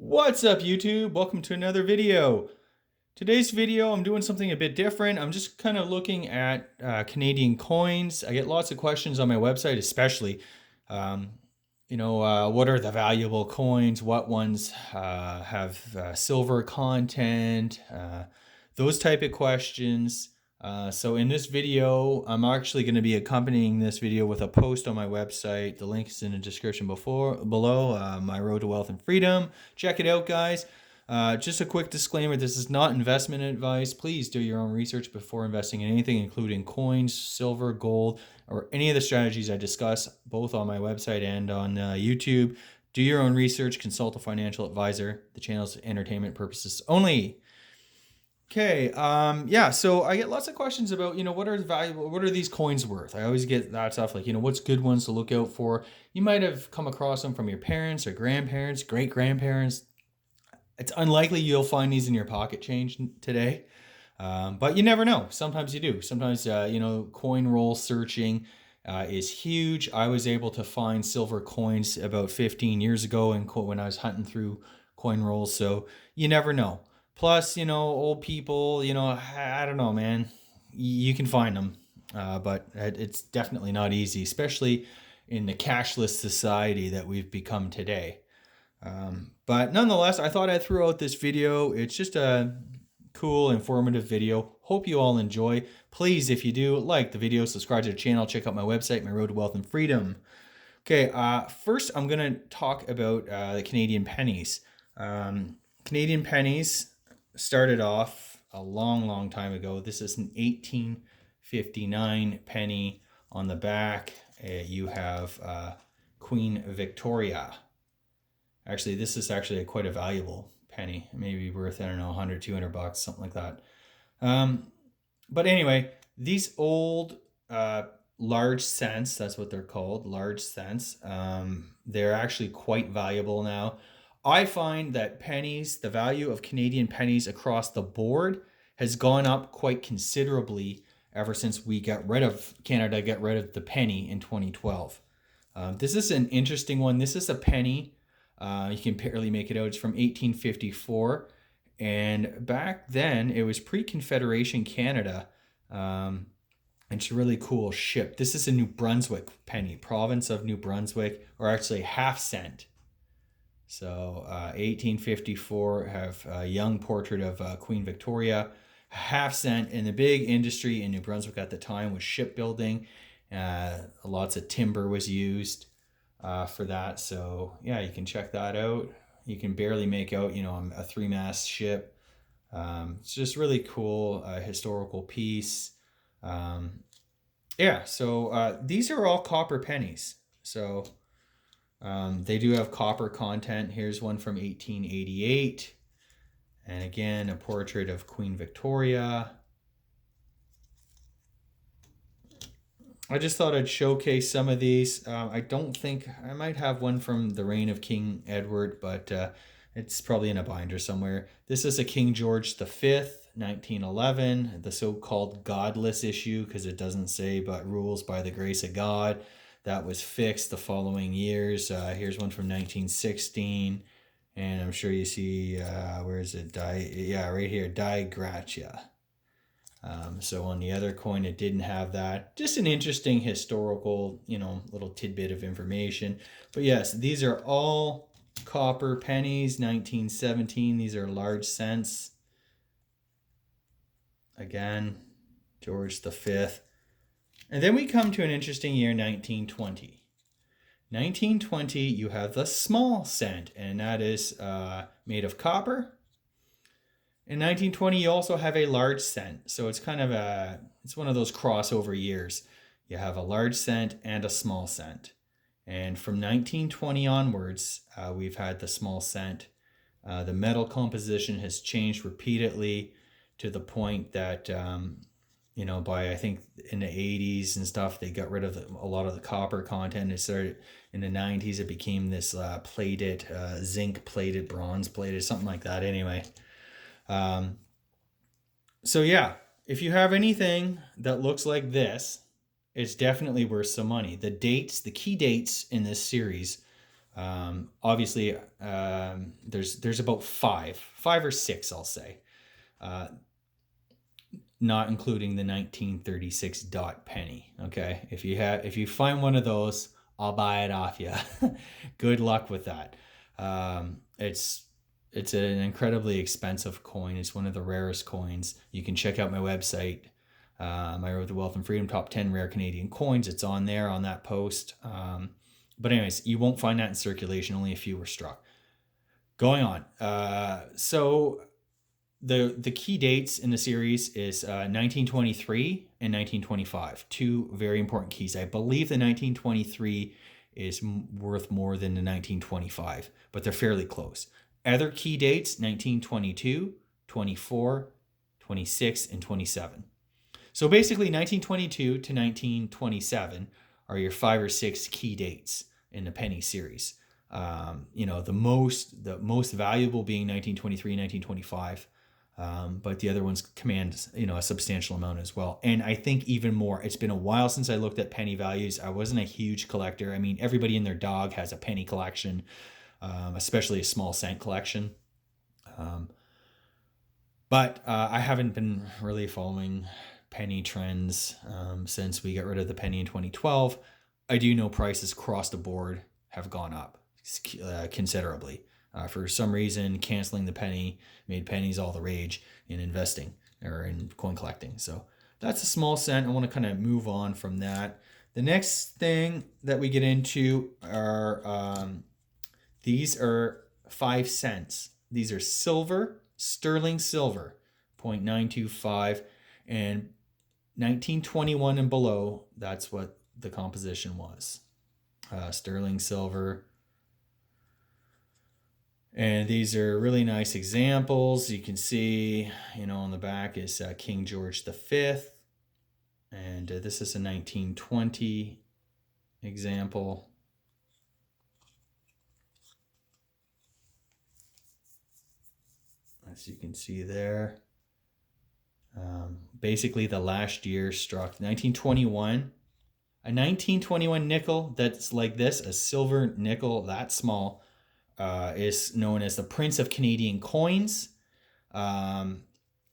What's up, YouTube? Welcome to another video. Today's video, I'm doing something a bit different. I'm just kind of looking at Canadian coins. I get lots of questions on my website, especially, um, what are the valuable coins? What ones have silver content? Those type of questions. So in this video, I'm actually going to be accompanying this video with a post on my website. The link is in the description below. My Road to Wealth and Freedom. Check it out, guys. Just a quick disclaimer, this is not investment advice. Please do your own research before investing in anything, including coins, silver, gold, or any of the strategies I discuss, both on my website and on YouTube. Do your own research, consult a financial advisor. The channel's entertainment purposes only. Okay, yeah, so I get lots of questions about, what are these coins worth? I always get that stuff like, what's good ones to look out for? You might have come across them from your parents or grandparents, great-grandparents. It's unlikely you'll find these in your pocket change today, but you never know. Sometimes you do. Sometimes, coin roll searching is huge. I was able to find silver coins about 15 years ago when I was hunting through coin rolls, so you never know. Plus, old people, I don't know, man. You can find them, but it's definitely not easy, especially in the cashless society that we've become today. But nonetheless, I thought I'd throw out this video. It's just a cool, informative video. Hope you all enjoy. Please, if you do, like the video, subscribe to the channel, check out my website, My Road to Wealth and Freedom. Okay, first I'm going to talk about the Canadian pennies. Canadian pennies started off a long time ago. This is an 1859 penny. On the back, you have Queen Victoria. Actually, this is actually quite a valuable penny. Maybe worth, I don't know, 100, 200 bucks, something like that. But anyway, these old large cents, that's what they're called, large cents, they're actually quite valuable now. I find that pennies, the value of Canadian pennies across the board has gone up quite considerably ever since Canada got rid of the penny in 2012. This is an interesting one. This is a penny. You can barely make it out. It's from 1854. And back then, it was pre-Confederation Canada. It's a really cool ship. This is a New Brunswick penny, province of New Brunswick, or actually half cent. So 1854, have a young portrait of Queen Victoria, half cent. And the big industry in New Brunswick at the time was shipbuilding. Lots of timber was used for that. So yeah, you can check that out. You can barely make out, a 3-mast ship. It's just really cool, historical piece. So these are all copper pennies. So they do have copper content. Here's one from 1888. And again, a portrait of Queen Victoria. I just thought I'd showcase some of these. I don't think, I might have one from the reign of King Edward, but it's probably in a binder somewhere. This is a King George V, 1911, the so-called godless issue, because it doesn't say, but rules by the grace of God. That was fixed the following years. Here's one from 1916, and I'm sure you see, where is it? Right here, Die Gratia. So on the other coin, it didn't have that. Just an interesting historical, little tidbit of information. But yes, these are all copper pennies, 1917. These are large cents. Again, George V. And then we come to an interesting year, 1920. 1920, you have the small cent, and that is made of copper. In 1920, you also have a large cent. So it's it's one of those crossover years. You have a large cent and a small cent. And from 1920 onwards, we've had the small cent. The metal composition has changed repeatedly to the point that, by I think in the 80s and stuff, they got rid of a lot of the copper content. It started in the 90s, it became this plated, zinc plated, bronze plated, something like that anyway. So yeah, if you have anything that looks like this, it's definitely worth some money. The key dates in this series Obviously, there's about five or six, I'll say, not including the 1936 dot penny. Okay, if you find one of those, I'll buy it off you. Good luck with that. It's an incredibly expensive coin. It's one of the rarest coins. You can check out my website. I wrote the Wealth and Freedom Top 10 Rare Canadian Coins. It's on there on that post. But anyways, you won't find that in circulation. Only a few were struck. Going on. So the key dates in the series is 1923 and 1925. Two very important keys. I believe the 1923 is worth more than the 1925, but they're fairly close. Other key dates: 1922, 24, 26, and 27. So basically 1922 to 1927 are your 5 or 6 key dates in the penny series. The most valuable being 1923, 1925. But the other ones command, a substantial amount as well. And I think even more, it's been a while since I looked at penny values. I wasn't a huge collector. I mean, everybody and their dog has a penny collection, especially a small cent collection. But I haven't been really following penny trends since we got rid of the penny in 2012. I do know prices across the board have gone up considerably. For some reason, canceling the penny made pennies all the rage in investing or in coin collecting. So that's a small cent. I want to kind of move on from that. The next thing that we get into are these are 5 cents. These are silver, sterling silver, 0.925, and 1921 and below. That's what the composition was. Sterling silver. And these are really nice examples. You can see, on the back is King George V. And this is a 1920 example. As you can see there. Basically, the last year struck 1921. A 1921 nickel that's like this, a silver nickel that small, is known as the Prince of Canadian Coins.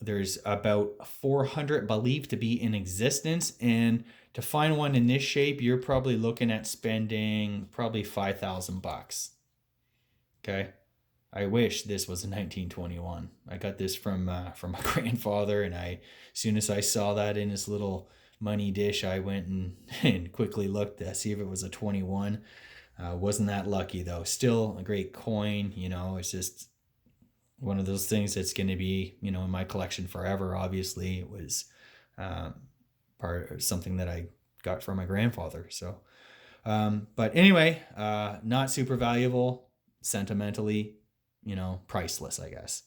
There's about 400 believed to be in existence, and to find one in this shape, you're probably looking at spending probably $5,000. Okay, I wish this was in 1921. I got this from my grandfather, and as soon as I saw that in his little money dish, I went and quickly looked to see if it was a 21. Wasn't that lucky though. Still a great coin. It's just one of those things that's going to be, in my collection forever. Obviously, it was part of something that I got from my grandfather. So, but anyway, not super valuable, sentimentally, priceless, I guess.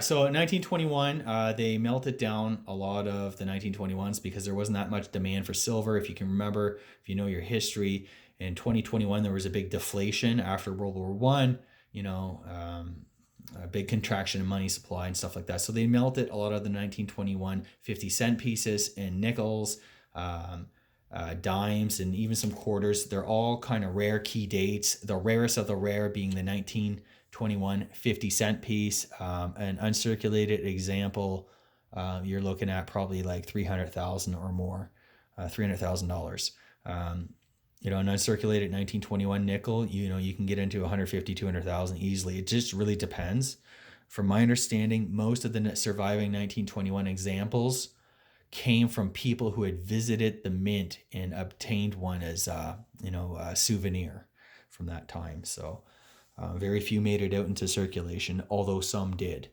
So in 1921, they melted down a lot of the 1921s because there wasn't that much demand for silver. If you can remember, if you know your history, in 2021, there was a big deflation after World War One. A big contraction in money supply and stuff like that. So they melted a lot of the 1921 50-cent pieces and nickels, dimes, and even some quarters. They're all kind of rare key dates. The rarest of the rare being the 1921 50-cent piece. An uncirculated example, you're looking at probably like $300,000 or more, $300,000. An uncirculated 1921 nickel, you can get into 150, 200,000 easily. It just really depends. From my understanding, most of the surviving 1921 examples came from people who had visited the mint and obtained one as a souvenir from that time. So very few made it out into circulation, although some did.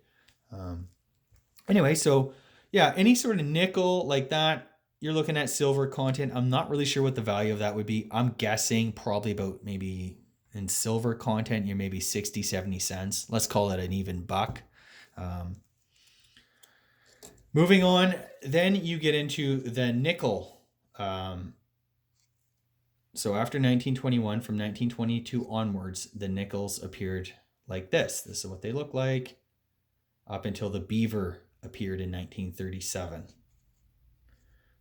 Anyway, so yeah, any sort of nickel like that, you're looking at silver content. I'm not really sure what the value of that would be. I'm guessing probably about, maybe in silver content, you're maybe 60, 70 cents. Let's call it an even buck. Moving on, then you get into the nickel. So after 1921, from 1922 onwards, the nickels appeared like this. This is what they look like up until the beaver appeared in 1937.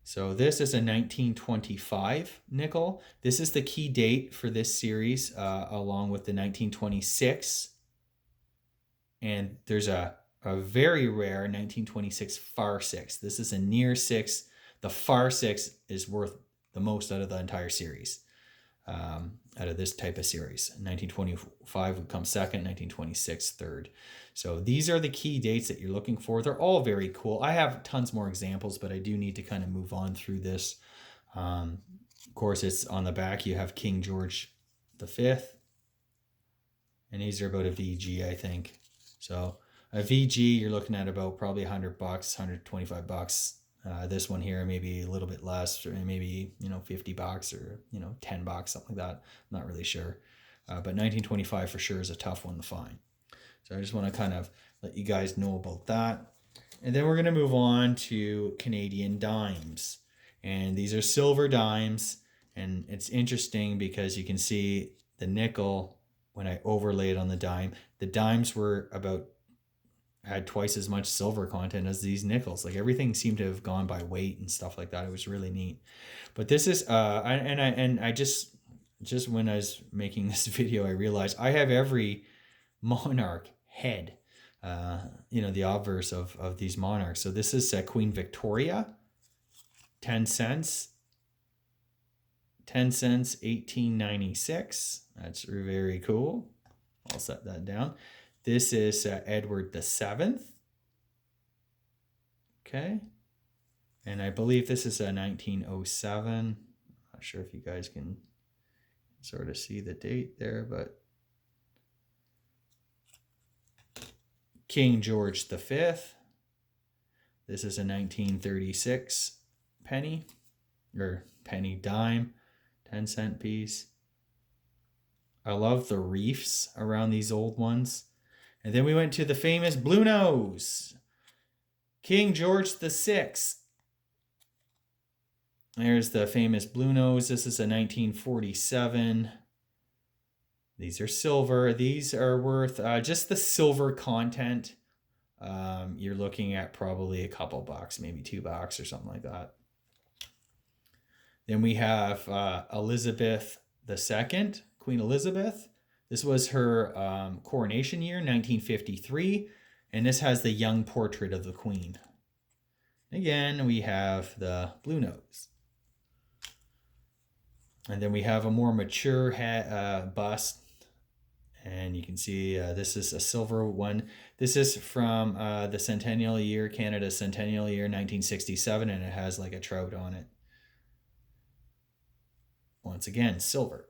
So this is a 1925 nickel. This is the key date for this series, along with the 1926. And there's a very rare 1926 far six. This is a near six. The far six is worth the most out of the entire series, out of this type of series. 1925 would come second, 1926 third. So these are the key dates that you're looking for. They're all very cool. I have tons more examples, but I do need to kind of move on through this. Of course, it's on the back. You have King George V, and these are about a VG, I think. So a VG, you're looking at about probably $100, $125. This one here, maybe a little bit less, or maybe, $50 or, $10, something like that. I'm not really sure. But 1925 for sure is a tough one to find. So I just want to kind of let you guys know about that. And then we're going to move on to Canadian dimes. And these are silver dimes. And it's interesting because you can see the nickel, when I overlay it on the dimes were had twice as much silver content as these nickels. Like everything seemed to have gone by weight and stuff like that. It was really neat. But this is I just when I was making this video, I realized I have every monarch head, the obverse of these monarchs. So this is Queen Victoria, 10 cents. 10 cents, 1896. That's very cool. I'll set that down. This is Edward VII. Okay. And I believe this is a 1907. Not sure if you guys can sort of see the date there, but King George V. This is a 1936 penny, or penny dime, 10-cent piece. I love the reefs around these old ones. And then we went to the famous Blue Nose, King George VI. There's the famous Blue Nose. This is a 1947. These are silver. These are worth just the silver content. You're looking at probably a couple bucks, maybe $2 or something like that. Then we have Elizabeth II, Queen Elizabeth. This was her coronation year, 1953. And this has the young portrait of the Queen. Again, we have the Blue Nose. And then we have a more mature bust. And you can see this is a silver one. This is from the centennial year, Canada's centennial year, 1967. And it has like a trout on it. Once again, silver.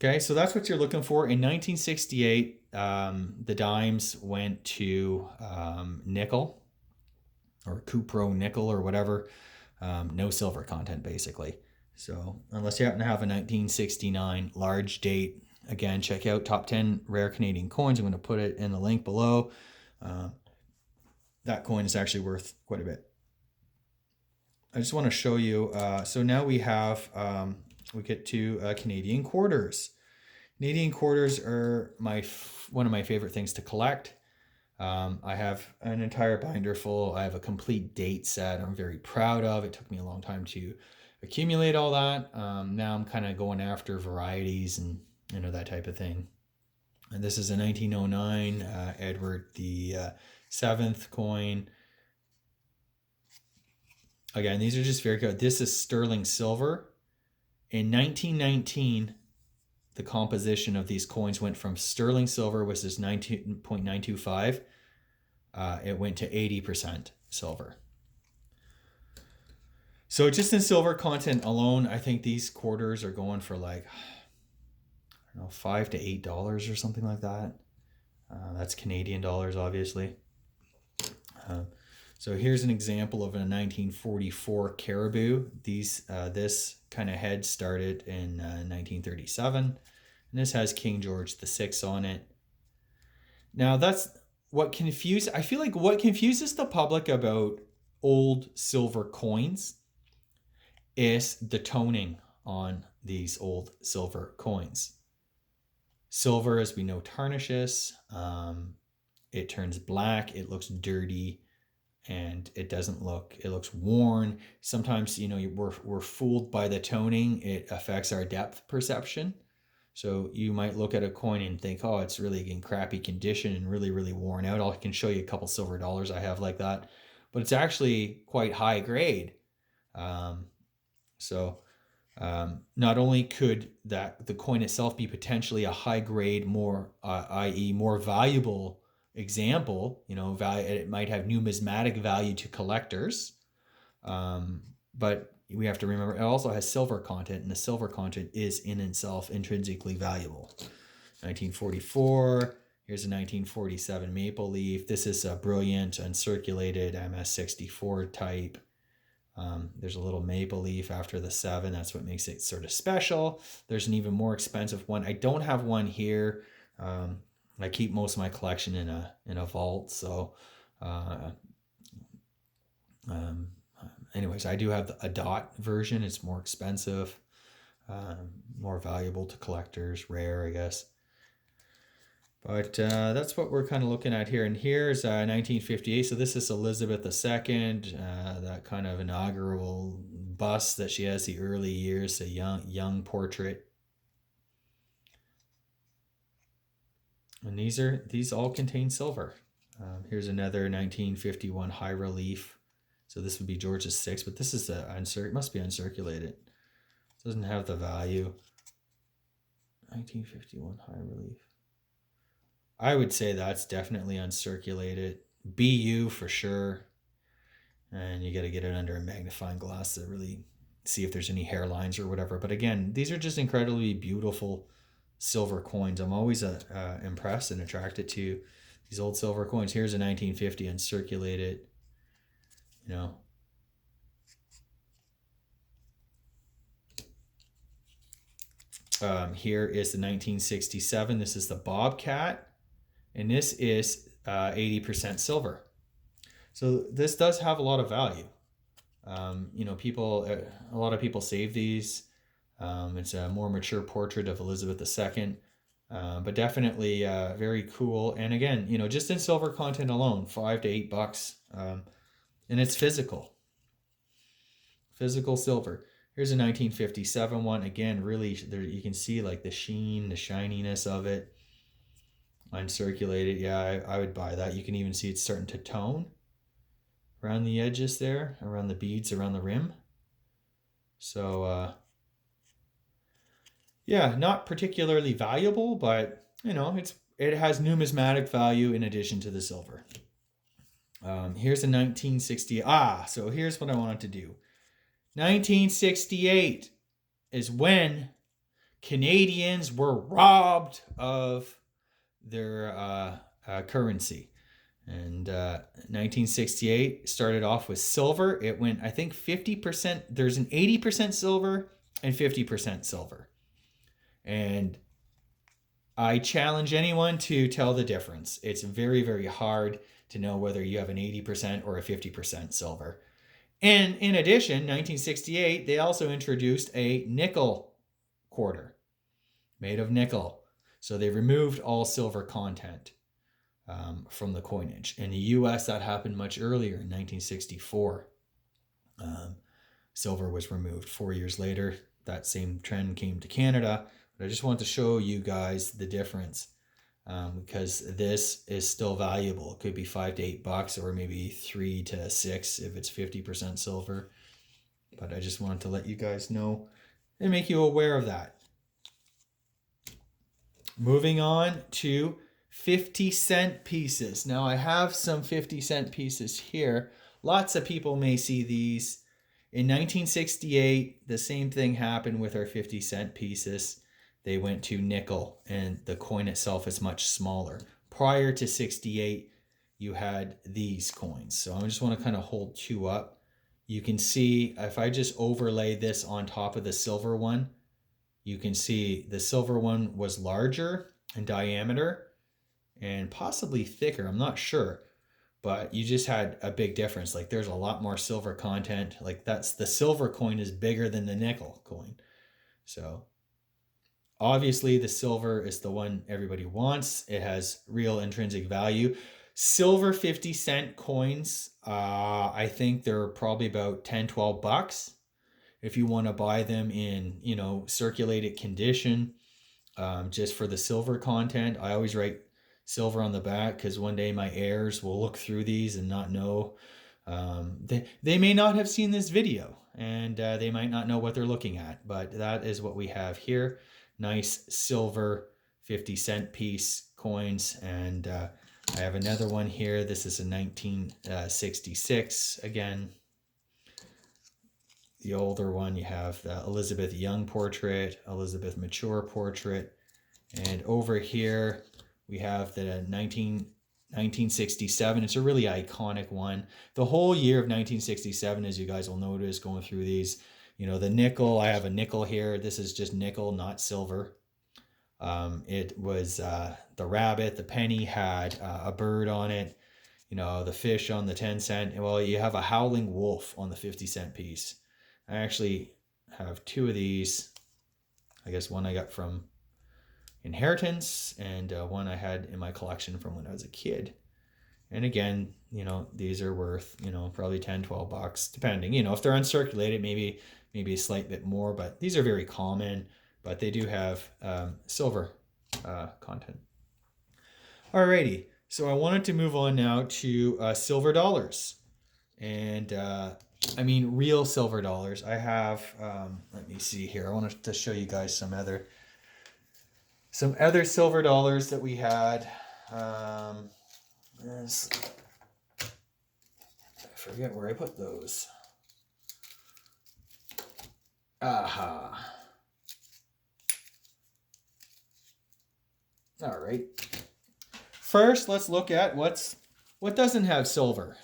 Okay, so that's what you're looking for. In 1968, the dimes went to nickel, or cupro nickel, or whatever. No silver content, basically. So unless you happen to have a 1969 large date, again, check out Top 10 Rare Canadian Coins. I'm going to put it in the link below. That coin is actually worth quite a bit. I just want to show you. So now we have, we get to Canadian quarters. Canadian quarters are one of my favorite things to collect. I have an entire binder full. I have a complete date set I'm very proud of. It took me a long time to accumulate all that. Now I'm kind of going after varieties and that type of thing. And this is a 1909 Edward the 7th coin. Again, these are just very good. This is sterling silver. In 1919, the composition of these coins went from sterling silver, which is 19.925. It went to 80% silver. So just in silver content alone, I think these quarters are going for like, I don't know, $5 to $8 or something like that. That's Canadian dollars, obviously. So here's an example of a 1944 caribou. This kind of head started in 1937, and this has King George VI on it. Now that's what I feel like what confuses the public about old silver coins is the toning on these old silver coins. Silver, as we know, tarnishes. It turns black. It looks dirty. and it doesn't look, it looks worn. Sometimes, we're fooled by the toning. It affects our depth perception. So you might look at a coin and think, oh, it's really in crappy condition and really, really worn out. I can show you a couple silver dollars I have like that, but it's actually quite high grade. So not only could the coin itself be potentially a high grade, more, i.e., more valuable example, it might have numismatic value to collectors, but we have to remember it also has silver content, and the silver content is in itself intrinsically valuable. 1944. Here's a 1947 maple leaf. This is a brilliant uncirculated MS64 type. There's a little maple leaf after the 7. That's what makes it sort of special. There's an even more expensive one. I don't have one here. I keep most of my collection in a vault. So, anyways, I do have a dot version. It's more expensive, more valuable to collectors, rare, I guess. But that's what we're kind of looking at here. And here's 1958. So this is Elizabeth II, that kind of inaugural bust that she has, the early years, a young portrait. And these all contain silver. Here's another 1951 high relief. So this would be George VI, but this is it must be uncirculated. It doesn't have the value. 1951 high relief. I would say that's definitely uncirculated. BU for sure. And you got to get it under a magnifying glass to really see if there's any hairlines or whatever. But again, these are just incredibly beautiful silver coins. I'm always impressed and attracted to these old silver coins. Here's a 1950 uncirculated. Here is the 1967. This is the Bobcat. And this is 80% silver. So this does have a lot of value. A lot of people save these. It's a more mature portrait of Elizabeth II, but definitely very cool. And again, just in silver content alone, $5 to $8, and it's physical silver. Here's a 1957 one. Again, really, there you can see like the sheen, the shininess of it. Uncirculated, yeah, I would buy that. You can even see it's starting to tone around the edges there, around the beads, around the rim. So, yeah, not particularly valuable, but it has numismatic value in addition to the silver. Here's a 1960. So here's what I wanted to do. 1968 is when Canadians were robbed of their currency. And 1968 started off with silver. It went, I think, 50%. There's an 80% silver and 50% silver. And I challenge anyone to tell the difference. It's very, very hard to know whether you have an 80% or a 50% silver. And in addition, 1968, they also introduced a nickel quarter made of nickel. So they removed all silver content from the coinage. In the US, that happened much earlier in 1964. Silver was removed 4 years later. That same trend came to Canada. But I just want to show you guys the difference because this is still valuable. It could be $5 to $8 or maybe $3 to $6 if it's 50% silver. But I just wanted to let you guys know and make you aware of that. Moving on to 50-cent pieces. Now I have some 50-cent pieces here. Lots of people may see these. In 1968, the same thing happened with our 50-cent pieces. They went to nickel, and the coin itself is much smaller. Prior to 68, you had these coins. So I just want to kind of hold two up. You can see if I just overlay this on top of the silver one, you can see the silver one was larger in diameter and possibly thicker. I'm not sure, but you just had a big difference. Like there's a lot more silver content. Like the silver coin is bigger than the nickel coin. So obviously the silver is the one everybody wants. It has real intrinsic value. Silver 50-cent coins, I think they're probably about 10, 12 bucks. If you want to buy them in, circulated condition, just for the silver content. I always write silver on the back because one day my heirs will look through these and not know. They may not have seen this video, and they might not know what they're looking at, but that is what we have here. Nice silver 50-cent piece coins. And I have another one here. This is a 1966. Again, the older one, you have the Elizabeth Young portrait, Elizabeth Mature portrait. And over here, we have the 1967. It's a really iconic one. The whole year of 1967, as you guys will notice going through these, the nickel, I have a nickel here. This is just nickel, not silver. It was the rabbit, the penny had a bird on it, the fish on the 10-cent. Well, you have a howling wolf on the 50-cent piece. I actually have two of these. I guess one I got from inheritance, and one I had in my collection from when I was a kid. And again, these are worth, probably 10, 12 bucks, depending, if they're uncirculated, maybe a slight bit more, but these are very common, but they do have silver content. Alrighty, so I wanted to move on now to silver dollars. And real silver dollars. I have, let me see here. I wanted to show you guys some other silver dollars that we had. I forget where I put those. Aha. All right. First, let's look at what doesn't have silver.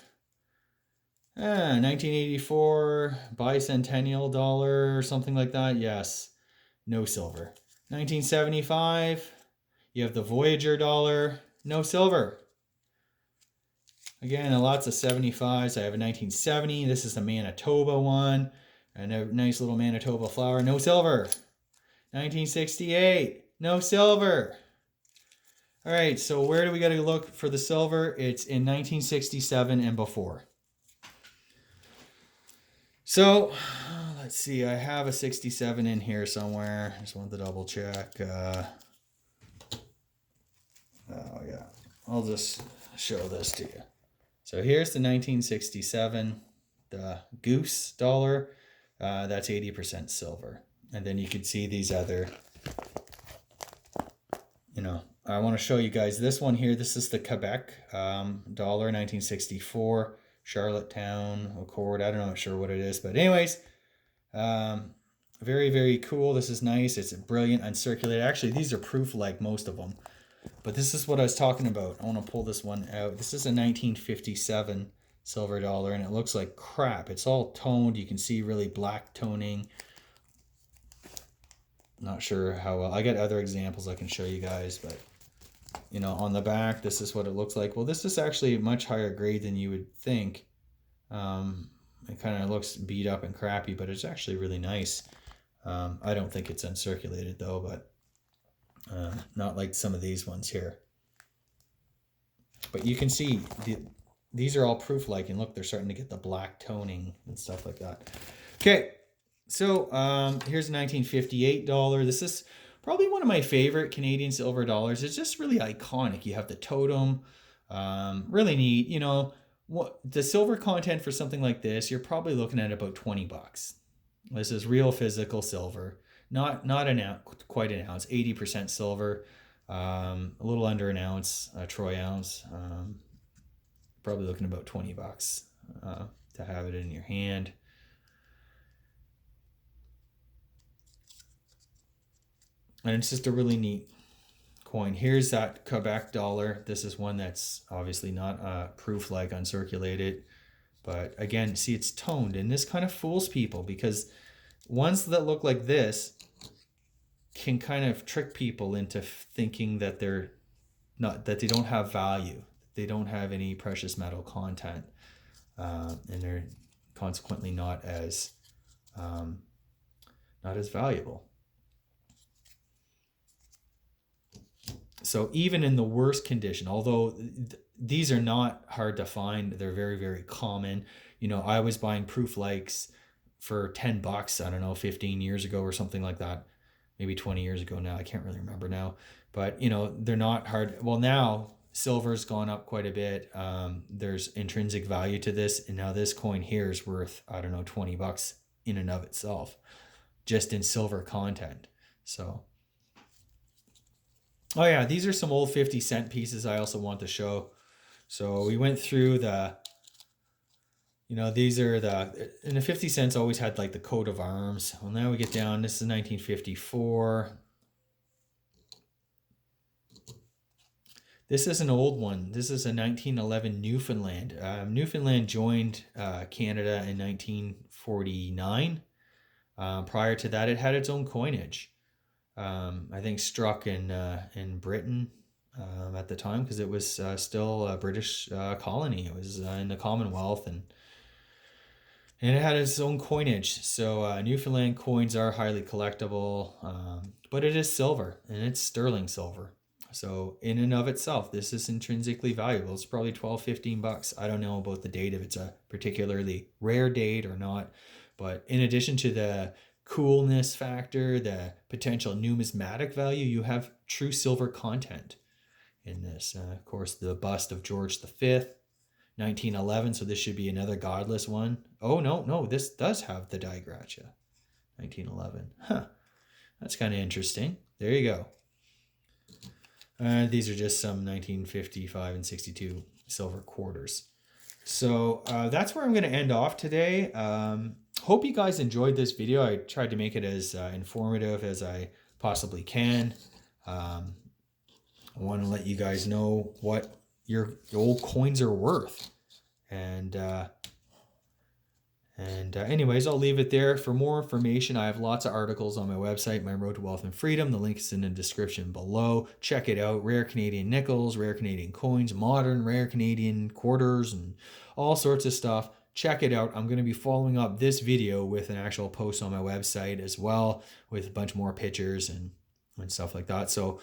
1984 bicentennial dollar or something like that. Yes, no silver. 1975, you have the Voyager dollar, no silver. Again, lots of 75s. I have a 1970. This is the Manitoba one. And a nice little Manitoba flower, no silver. 1968, no silver. All right, so where do we got to look for the silver? It's in 1967 and before. So, let's see. I have a 67 in here somewhere. Just wanted to double check. Oh, yeah. I'll just show this to you. So here's the 1967, the Goose dollar. That's 80% silver. And then you can see these other, I want to show you guys this one here. This is the Quebec dollar, 1964. Charlottetown Accord. I'm not sure what it is, but anyways, very, very cool. This is nice. It's brilliant, uncirculated. Actually, these are proof like most of them, but this is what I was talking about. I want to pull this one out. This is a 1957 silver dollar, and it looks like crap. It's all toned. You can see really black toning. Not sure how well. I got other examples I can show you guys, but on the back, this is what it looks like. Well, this is actually much higher grade than you would think. It kind of looks beat up and crappy, but it's actually really nice. I don't think it's uncirculated though, but not like some of these ones here. But you can see these are all proof-like, and look, they're starting to get the black toning and stuff like that. Okay, so here's a 1958 dollar. This is probably one of my favorite Canadian silver dollars. It's just really iconic. You have the totem, really neat. What the silver content for something like this, you're probably looking at about 20 bucks. This is real physical silver, not an ounce, quite an ounce, 80% silver, a little under an ounce, a troy ounce. Probably looking about 20 bucks to have it in your hand. And it's just a really neat coin. Here's that Quebec dollar. This is one that's obviously not proof like uncirculated. But again, see, it's toned. And this kind of fools people because ones that look like this can kind of trick people into thinking that they're not, that they don't have value. They don't have any precious metal content. And they're consequently not as valuable. So even in the worst condition, although these are not hard to find, they're very, very common. You know, I was buying proof likes for $10, I don't know, 15 years ago or something like that. Maybe 20 years ago now. I can't really remember now. But, you know, they're not hard. Well, now silver's gone up quite a bit. There's intrinsic value to this. And now this coin here is worth, I don't know, $20 in and of itself, just in silver content. So, oh yeah, these are some old 50-cent pieces I also want to show. So we went through the, you know, these are and the 50 cents always had like the coat of arms. Well, now we get down, this is 1954. This is an old one. This is a 1911 Newfoundland. Newfoundland joined Canada in 1949. Prior to that, it had its own coinage. I think struck in Britain at the time, because it was still a British colony. It was in the Commonwealth, and it had its own coinage. So Newfoundland coins are highly collectible, but it is silver, and it's sterling silver. So in and of itself, this is intrinsically valuable. It's probably $12-15. I don't know about the date, if it's a particularly rare date or not. But in addition to the coolness factor, the potential numismatic value, you have true silver content in this. Of course, the bust of George V, 1911. So this should be another godless one. Oh, no, this does have the die gratia. 1911. Huh. That's kind of interesting. There you go. These are just some 1955 and 62 silver quarters. So that's where I'm going to end off today. Hope you guys enjoyed this video. I tried to make it as informative as I possibly can. I want to let you guys know what your old coins are worth. And anyways, I'll leave it there. For more information, I have lots of articles on my website, My Road to Wealth and Freedom. The link is in the description below. Check it out. Rare Canadian nickels, rare Canadian coins, modern rare Canadian quarters, and all sorts of stuff. Check it out. I'm going to be following up this video with an actual post on my website as well, with a bunch more pictures and stuff like that. So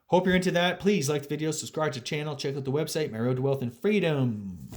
hope you're into that. Please like the video, subscribe to the channel, check out the website, My Road to Wealth and Freedom.